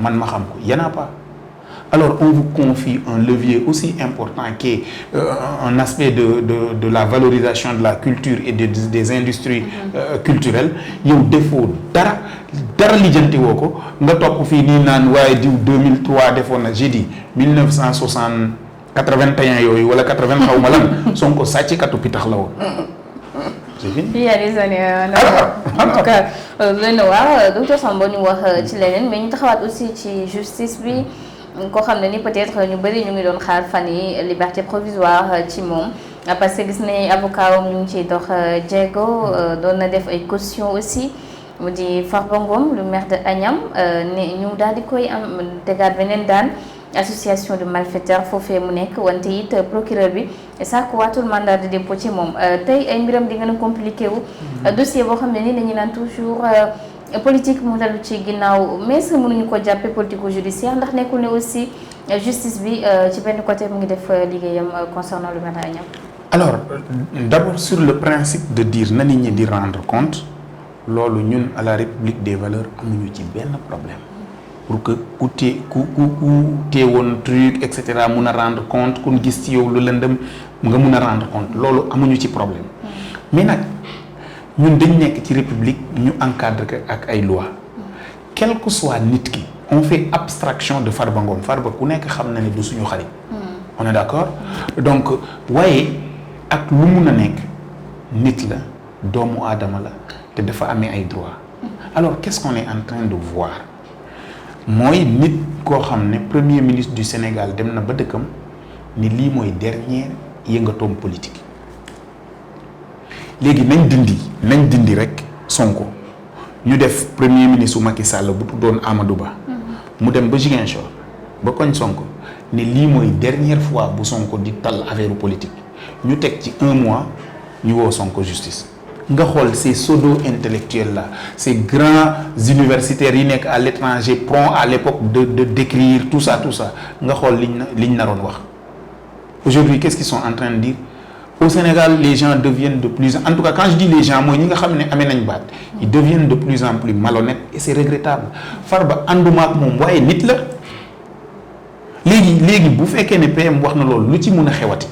man ma xam ko y en a pas alors on vous confie un levier aussi important qu'est un aspect de la valorisation de la culture et des industries culturelles yow defoo dara lijjanti woo ko nga topp fii nii naan waaye diw 2003 defoon na j'ai dit 1981 yooyu wala 80 xaw ma lan Sonko sàcckatu pitax la woon. c'est fini. il y a des années. en tout cas doy na waar docteur Samba ñu wax ci leneen mais ñu taxawaat aussi ci justice bi. koo xam ne ni peut-être ñu bëri ñu ngi doon xaar fan yi liberté provisoire ci moom parce que gis nañ avocat am ñu ngi ciy dox jéego doon na def ay caution aussi mu di Farba Ngom le maire de Agnam ne ñu daal di koy am tegaat beneen daan association de malfaiteurs foofee mu nekk wante it procureur bi sàkku waatul mandat de dépôt ci moom tey ay mbiram di gën a compliqué wu dossier boo xam ne ni dañu naan toujours politique mu dalu ci ginnaaw mais est-ce que mënuñu ko jàppee politico judiciaire ndax nekkul ne aussi justice bi ci benn côté mu ngi def liggéeyam concernant le maire Agnam. alors d'abord sur le principe de dire na nit ñi di rendre compte loolu ñun à la République des valeurs amuñu ci benn problème pour que ku teewoon truc et cetera mun a rendre compte kun gis ci yow lu lëndëm nga mun a rendre compte loolu amuñu ci problème mais nag. ñun dañ nekk ci république ñu encadré ak ay lois quel que soit nit ki on fait abstraction de Farba Ngom Farba ku nekk xam na ne du suñu xarit on est d'accord donc waaye ak lu mun a nekk nit la doomu aadama la te dafa amee ay droits alors qu'est-ce qu'on est en train de voir mooy nit koo xam ne premier ministre du Sénégal dem na ba dëkkam ni lii mooy dernière yëngatoom politique léegi nañ dindi rek Sonko ñu def premier ministre Macky Sall bu tuddoon Amadou Ba mu dem ba Ziguinchor ba koñ Sonko ne lii mooy dernière fois bu Sonko di tal affaire politique ñu teg ci 1 mois ñu woo Sonko justice nga xool ces pseudo-intellectuels là ces grands universitaires yi nekk à l'étranger prompt à l'époque de d'écrire tout ça nga xool liñ naroon wax aujourd'hui qu'est-ce qu'ils sont en train de dire au Sénégal les gens deviennent de plus en tout cas quand je dis les gens mooy ñi nga xam ne amee nañ baat ils deviennent de plus en plus malhonnêtes et c'est regrettable Farba ànduma ak moom waaye nit la léegi bu fekkee ne PM wax na loolu lu ci mun a xewati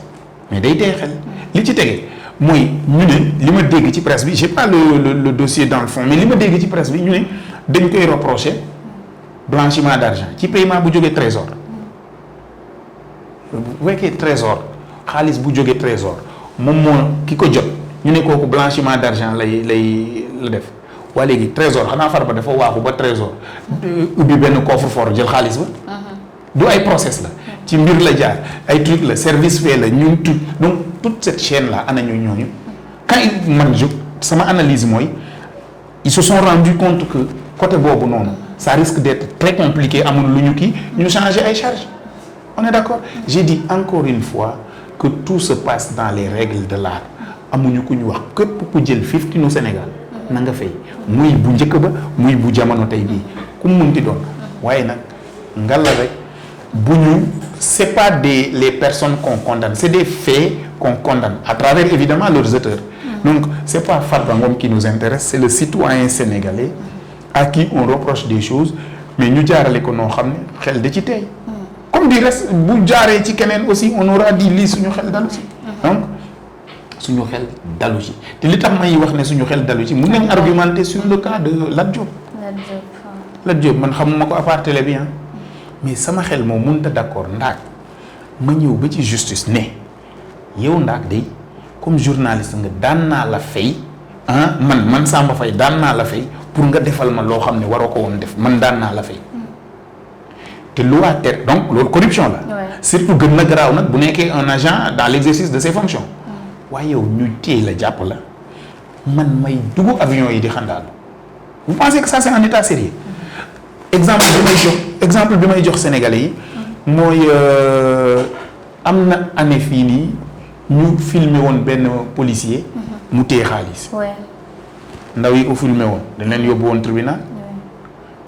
mais day tey xel li ci tege mooy ñu ne li ma dégg ci presse bi j'ai pas le dossier dans le fond mais li ma dégg ci presse bi ñu ne dañ koy reprocher blanchiment d'argent ci paiement bu jógee trésor bu fekkee trésor xaalis bu jógee trésor moom moo ki ko jot ñu ne kooku blanchiment d'argent la def waa léegi trésor xanaa Farba dafa waaxu ba trésor ubbi benn coffre-fort jël xaalis ba du ay process la ci mbir la jaar ay truc la service fait la ñun tout donc toute cette chaîne là ana ñooñu quand man sama analyse mooy ils se sont rendus compte que côté boobu noonu ça risque d'être très compliqué amul lu ñu kii ñu changer ay charges on est d'accord j'ai dit encore une fois que tout se passe dans les règles de l'art amuñu ku ñu wax képp ku jël 50 nu Sénégal na nga fay muy bu njëkk ba muy bu jamono tey bii ku mu munti doon waaye nag ngalla rek bu ñu c'est pas les personnes qu'on condamne c'est des faits qu'on condamne à travers évidemment leurs auteurs donc c'est pas Farba Ngom qui nous intéresse c'est le citoyen sénégalais à qui on reproche des choses mais ñu jaarale ko noo xam ne xel da ci tey comme du reste bu jaaree ci keneen aussi on aura dit lii suñu xel dalu ci donc suñu xel dalu ci te li tax may wax ne suñu xel dalu ci mun nañ argumenter sur le cas de Lat Diop Lat Diop man xamuma ko à part télé bi mais sama xel moom mënut a d'accord ndaak ma ñëw ba ci justice ne yow ndaak day comme journaliste nga daan naa la fay man Samba Faye daan naa la fay pour nga defal ma loo xam ne waroo ko woon def man daan naa la fay te loi ter donc loolu corruption la surtout gën na garaaw nag bu nekkee un agent dans l'exercice de ses fonctions waaye yow ñu téye la jàpp la man may dugg avion yi di xandaalu vous pensez que ça c'est un état sérieux exemple bi may jox Sénégalais yi mooy am na année fii nii ñu filmé woon benn policier mu téye xaalis ndaw yi ko filmé woon dañ leen yóbbu woon tribunal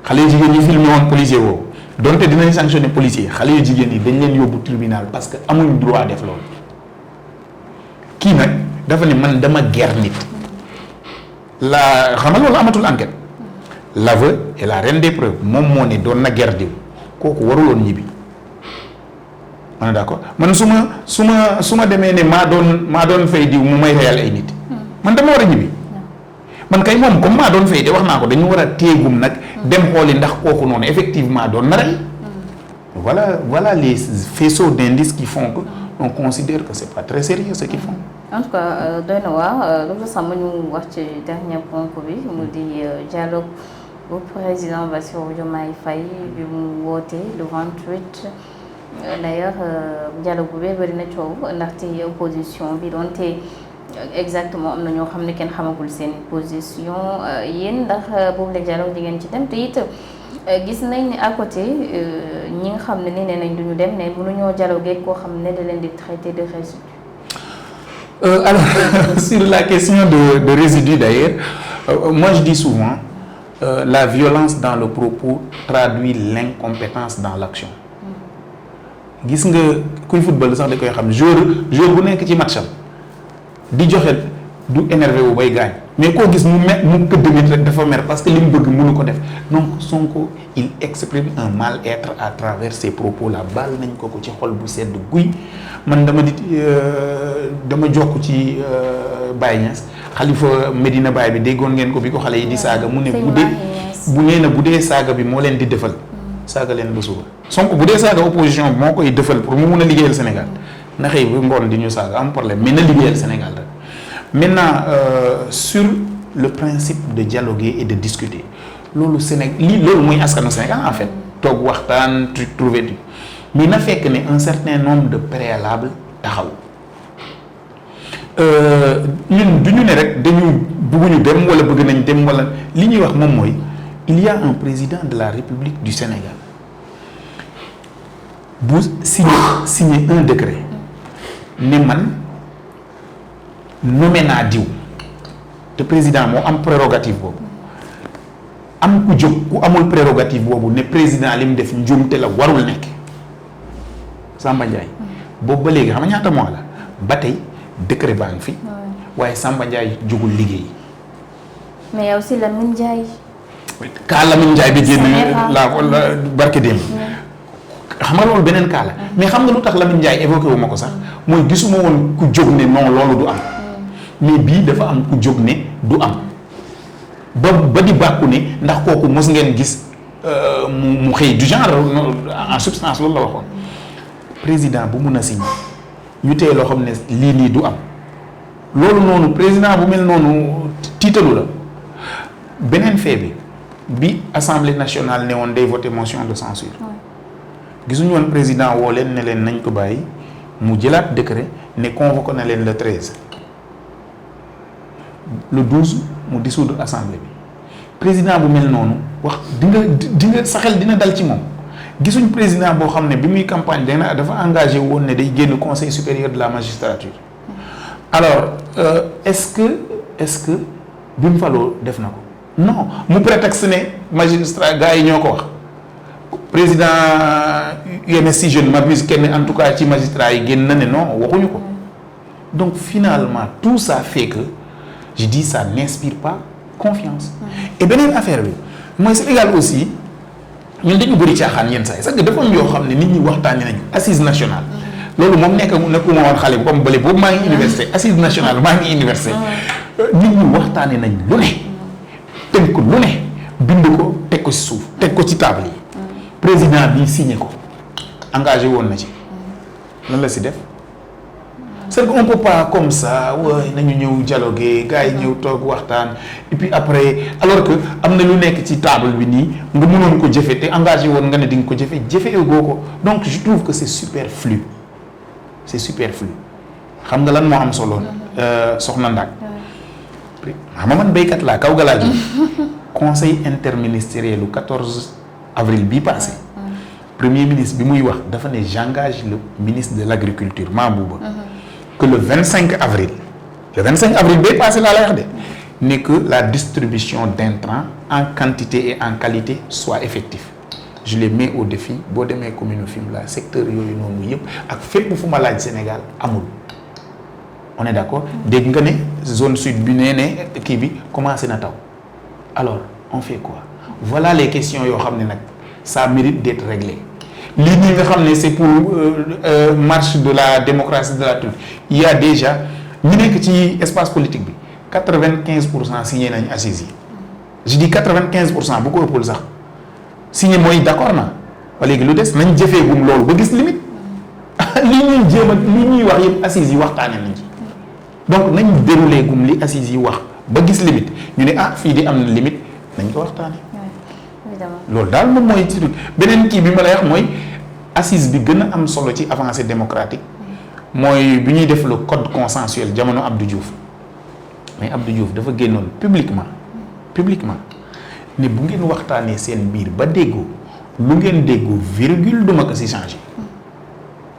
xale yu jigéen ñi filmé woon policier woowu donte dinañ sanctionner policier xale yu jigéen yi dañ leen yóbbu tribunal parce que amuñ droit def loolu kii nag dafa ne man dama ger nit la xam nga loolu amatul enquête l'aveu est la reine des preuves moom moo ne doon na ger diw kooku waruloon ñibbi on est d'accord man su ma demee ne maa doon fay diw mu may reyal ay nit man dama war a ñibbi man kay moom comme maa doon fay de wax naa ko dañu war a téegum nag dem xooli ndax kooku noonu effectivement doon na rey voilà les faisceaux d'indices qui font que on considère que c'est pas très sérieux ce qu'ils font. En tout cas doy na waar loolu sax ma ñu wax ci dernier point bi mu di dialogue bu président Bassirou Diomaye Faye bi mu woote le 28 d'ailleurs dialogue bu bëri na coow ndaxte opposition bi doonte exactement am na ñoo xam ne kenn xamagul seen position yéen ndax boobu la dialogue di ngeen ci dem te it gis nañ ne à côté ñi nga xam ne ni nee nañ duñu dem ne mënuñoo dialoguer koo xam ne da leen di traiter de résidu. Alors sur la question de résidu d'ailleurs moi je dis souvent la violence dans le propos traduit l'incompétence dans l'action. gis nga kuy football sax da koy xam joueur bu nekk ci match am di joxe du énervé wu bay gaañ mais koo gis mu këdd nit rek dafa mer parce que li mu bëgg mënu ko def donc Sonko il exprime un mal-être à travers ces propos là baal nañ ko ci xol bu sedd guy man dama jokk ci Baye Niass xalifa Medina Baye bi déggoon ngeen ko bi ko xale yi di saaga mu ne bu dee saaga bi moo leen di defal saaga leen ba suba Sonko bu dee saaga opposition bi moo koy defal pour mu mun a liggéeyal Sénégal na xëy ba ngoon di ñu saaga am problème mais na liggéeyal Sénégal rek maintenant sur le principe de dialoguer et de discuter loolu loolu mooy askanu Sénégal en fait toog waxtaan trouver du mais na fekk ne un certain nombre de préalables taxaw ñun du ñu ne rek bëgguñu dem wala bëgg nañ dem wala li ñuy wax moom mooy il y a un président de la République du Sénégal bu signer un décret ne man nommé naa diw te président moo am prérogative boobu am ku jóg ku amul prérogative boobu ne président li mu def njuumte la warul nekk Samba Ndiaye boobu ba léegi xam nga ñaata mois la ba tey décret baa ngi fi waaye Samba Ndiaye jógul liggéey. mais yow si Lamine Ndiaye. kaa Lamine Ndiaye bi génn la barke démb xam nga loolu beneen kaa la mais xam nga lu tax Lamine Ndiaye évoqué wu ma ko sax mooy gisuma woon ku jóg ne non loolu du am mais bii dafa am ku jóg ne du am ba di bàkku ne ndax kooku mos ngeen gis mu xëy du genre en substance loolu la waxoon président bu mun a signé ñu teye loo xam ne lii nii du am loolu noonu président bu mel noonu tiitalu la beneen fait bi assemblée nationale ne woon day voter motion de censure gisuñu woon président woo leen ne leen nañ ko bàyyi mu jëlaat décret ne convoqué na leen le 13 le 12 mu dissoudre assemblée président bu mel noonu wax di nga sa xel dina dal ci moom gisuñ président boo xam ne bi muy campagne dafa engagé woon ne day génn conseil supérieur de la magistrature alors est-ce que bi mu faloo def na ko non mu prétexte ne magistrat gars yi ñoo ko wax président UMS jeune m'abuse kenn en tout cas ci magistrat yi génn na ne non waxuñu ko donc finalement tout ça fait que je dis ça n'inspire pas confiance et beneen affaire bi mooy Sénégal aussi ñun dañu bëri caaxaan yenn saa yi sax dafa am yoo xam ne nit ñi waxtaanee nañu assise nationale loolu moom nekkuma woon xale bu comme bële boobu maa ngi université assise nationale maa ngi université nit ñi waxtaanee nañ lu ne tënk ko lu ne bind ko teg ko ci suuf teg ko ci table yi président bi signé ko engagé woon na ci lan la si def c'est qu'on peut pas comme ça waaye nañu ñëw dialoguer gars yi ñëw toog waxtaan et puis après alors que am na lu nekk ci table bi nii nga mënoon ko jëfe te engagé woon nga ne di nga ko jëfe goo ko donc je trouve que c'est superflu xam nga lan moo am solo soxna Ndak xam nga man béykat laa kaw ga laa jóg conseil interministériel lu 14 avril bii passé premier ministre bi muy wax dafa ne j'engage le ministre de l'agriculture Mabouba que le 25 avril bay passé laa lay wax de ne que la distribution d'intrants en quantité et en qualité soit effective je les mets au défi boo demee commune Fimela secteur yooyu noonu yëpp ak fépp fu ma laaj Sénégal amul on est d'accord dégg nga ne zone sud bi nee ne kii bi commencé na taw alors on fait quoi voilà les questions yoo xam ne nag ça mérite d'être réglé lii nii nga xam ne c'est pour marche de la démocratie de la truc il y a déjà ñu nekk ci espace politique bi 95% signé nañ assises yi je dis 95% bu ko ëppul sax signé mooy d'accord na ba léegi lu des nañ jëfeegum loolu ba gis limite li ñuy jéem a li ñuy wax yëpp assises yi waxtaanee nañ ci donc nañ déroulé gum li assises yi wax ba gis limite ñu ne fii di am na limite nañ ko waxtaanee. loolu daal moom mooy ci beneen kii bi ma lay wax mooy assise bi gën a am solo ci avancée démocratique mooy bi ñuy def le code consensuel jamono Abdou Diouf mais Abdou Diouf dafa génnoon publiquement ne bu ngeen waxtaanee seen biir ba déggoo lu ngeen déggoo virgule duma ko si changer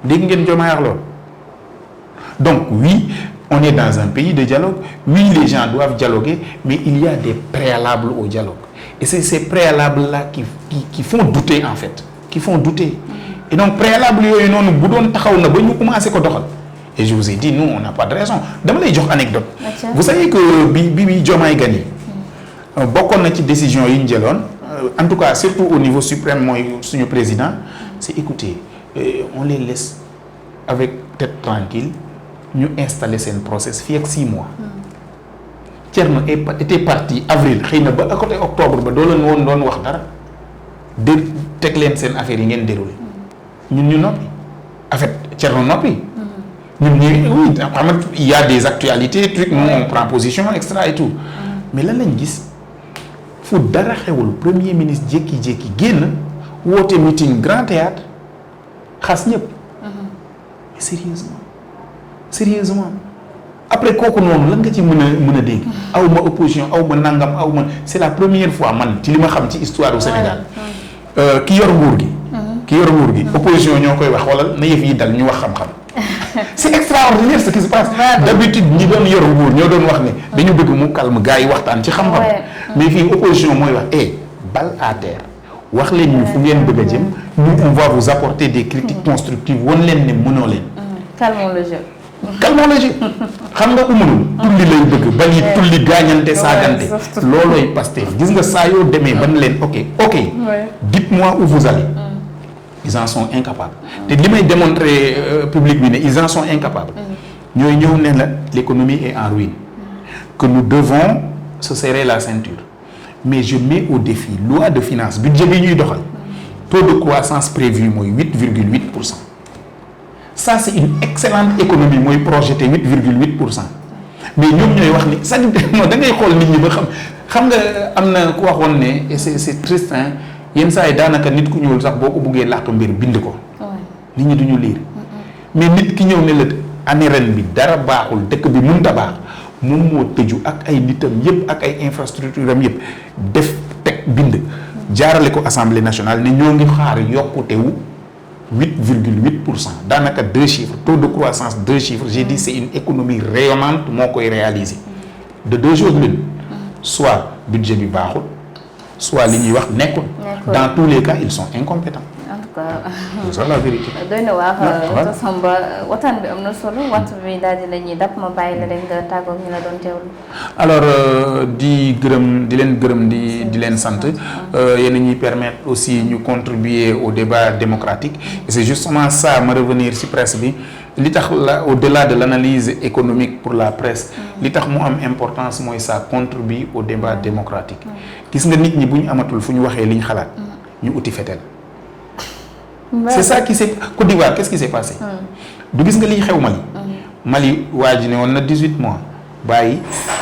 dégg ngeen Diomaye wax loolu donc oui on est dans un pays de dialogue oui les gens doivent dialoguer mais il y a des préalables au dialogue et c'est ces préalables là qui font douter en fait qui font douter et donc préalables yooyu noonu bu doon taxaw na ba ñu commencé ko doxal et je vous ai dit nous on n'a pas de raison dama lay jox anecdote vous savez que bi Diomaye gagné bokkoon na ci décision yi ñu jëloon en tout cas surtout au niveau suprême mooy suñu président c'est écoutez on les laisse avec tête tranquille ñu installer seen process fii ak 6 mois Thierno était parti avril xëy na ba à côté octobre ba doo leen woon doon wax dara de teg leen seen affaire yi ngeen déroulé ñun ñu noppi en fait Thierno noppi ñun ñu oui xam nga il y a des actualités trucs nous on prend position extra et tout mais lan lañ gis fu dara xewul premier ministre jékki-jékki génn woote meeting grand théâtre xas ñëpp mais sérieusement après kooku noonu lan nga ci mën a dégg aw ma opposition aw ma nangam aw ma c'est la première fois man ci li ma xam ci histoire du Sénégal ki yor nguur gi opposition ñoo koy wax wala na yëf yi dal ñu wax xam-xam c'est extraordinaire ce qui se passe d'habitude ñi doon yor nguur ñoo doon wax ne dañu bëgg mu calme gars yi waxtaan ci xam-xam mais fii opposition mooy wax balle à terre wax leen ñu fu ngeen bëgg a jëm nous on va vous apporter des critiques constructives won leen ne mënoo leen calmons le jeu xam nga umunul tulli lay bëgg ba ñuy tulli gaañante saagante loolooy Pastef gis nga saa yoo demee ban leen ok dites-moi où vous allez ils en sont incapables te li may démontrer public bi ne ils en sont incapables ñooy ñëw ne la l'économie est en ruine que nous devons se serrer la ceinture mais je mets au défi loi de finances budget bi ñuy doxal taux de croissance prévu mooy 8,8%. Ça c'est une excellente économie mooy projeté 8,8% mais ñoom ñooy wax ni c'est-à-dire da ngay xool nit ñi ba xam nga am na ku waxoon ne et c'est triste hein yenn saa yi daanaka nit ku ñuul sax boo ko buggee làq mbir bind ko nit ñi duñu lire mais nit ki ñëw ne la année ren bi dara baaxul dëkk bi mënta baax moom moo tëju ak ay nitam yëpp ak ay infrastructure am yëpp def teg bind jaarale ko assemblée nationale ne ñoo ngi xaar yokkutewu 8,8% daanaka 2 chiffres taux de croissance 2 chiffres j'ai dit c'est une économie rayonnante moo koy réaliser de 2 choses l'une soit budget bi baaxul soit li ñuy wax nekkul dans tous les cas ils sont incompétents. En tout cas c'est ça la vérité. doy na waar docteur Samba waxtaan bi am na solo waxtu bi daal di la ñuy dab ma bàyyi la rek nga tàggoog ñu la doon teewlu. alors di leen gërëm di leen sant yéen a ñuy permettre aussi ñu contribuer au débat démocratique et c'est justement ça ma revenir ci presse bi li tax la au-delà de l'analyse économique pour la presse li tax mu am importance mooy ça contribue au débat démocratique gis nga nit ñi bu ñu amatul fu ñu waxee li ñu xalaat ñu uti fetel. C'est ça qui s'est Côte d'Ivoire qu'est-ce qui s'est passé du gis nga liy xew Mali waa ji ne woon na 18 mois bàyyi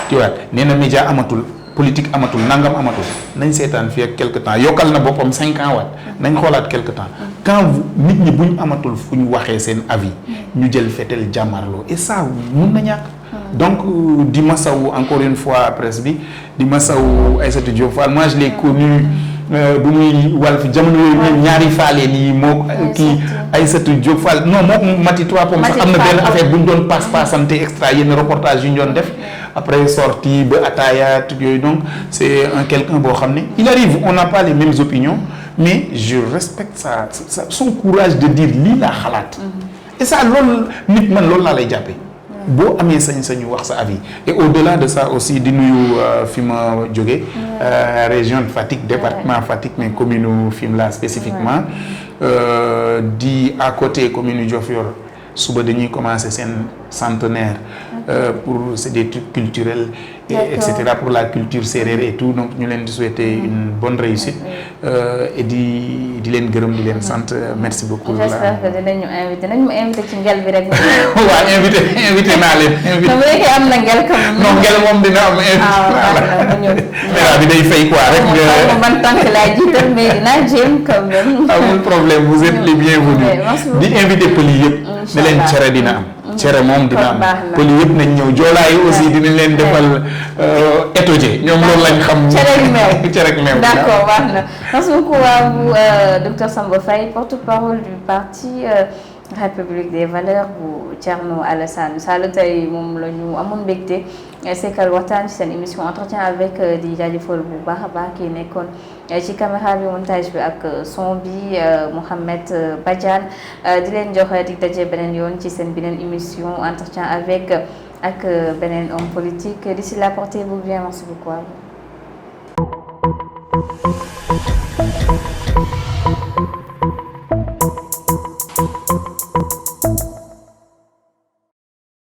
tiwaat nee na média amatul politique amatul nangam amatul nañ seetaan fii ak quelque temps yokkal na boppam 5 ans waat nañ xoolaat quelque temps quand nit ñi bu ñu amatul fu ñu waxee seen avis ñu jël fetel jàmmarloo et ça mun na ñàkk donc di masawu encore une fois presse bi di masawu Aïssatou Diop Fall moi je l'ai connu bu muy Walf jamono yooyu ñaari faaleen yi moo kii Aïssatou Diop Fall non moo Mati Trois Pommes sax am na benn affaire bu ñu doon passe-passante extra yenn reportage yu ñu doon def après sortie ba ataaya tout yooyu donc c'est un quelqu'un boo xam ne il arrive on n'a pas les mêmes opinions mais je respecte son courage de dire lii laa xalaat et ça loolu nit man loolu laa lay jàppee boo amee sañ-sañu wax sa avis et au-delà de ça aussi di nuyu fi ma jóge région de Fatick département Fatick mais commune Fimela spécifiquement di à côté commune Diofior suba dañuy commencer seen centenaire pour c'est des trucs culturels et cetera pour la culture sérère et tout donc ñu leen di souhaiter une bonne réussite et di leen gërëm di leen sant merci beaucoup. j'espère que dinañu invité nañu ma invité ci ngel bi rek. waaw invité naa leen. invité bu nekkee am na ngel quand même. non ngel moom dina am. waaw waaw bi day fay quoi rek. man tànk laa jiital mais dinaa jéem quand même. amul problème vous êtes les bienvenus. di invité pël yi yëpp. ne leen cere dina am. cere moom dina am pël yëpp nañ ñëw joolaa yi aussi dinañ leen defal étoje ñoom loolu lañ xam. cere ak meew d'accord baax na merci beaucoup à vous docteur Samba Faye porte-parole du parti République des valeurs bu Thierno Alassane Sall tey moom la ñu amoon mbégte sekkal waxtaan ci seen émission entretien avec di jaajëfal bu baax a baax kii nekkoon ci caméra bi montage bi ak son bi Mohamed Badiane di leen jox di daje beneen yoon ci seen beneen émission entretien avec ak beneen homme politique d'ici là portez-vous bien merci beaucoup.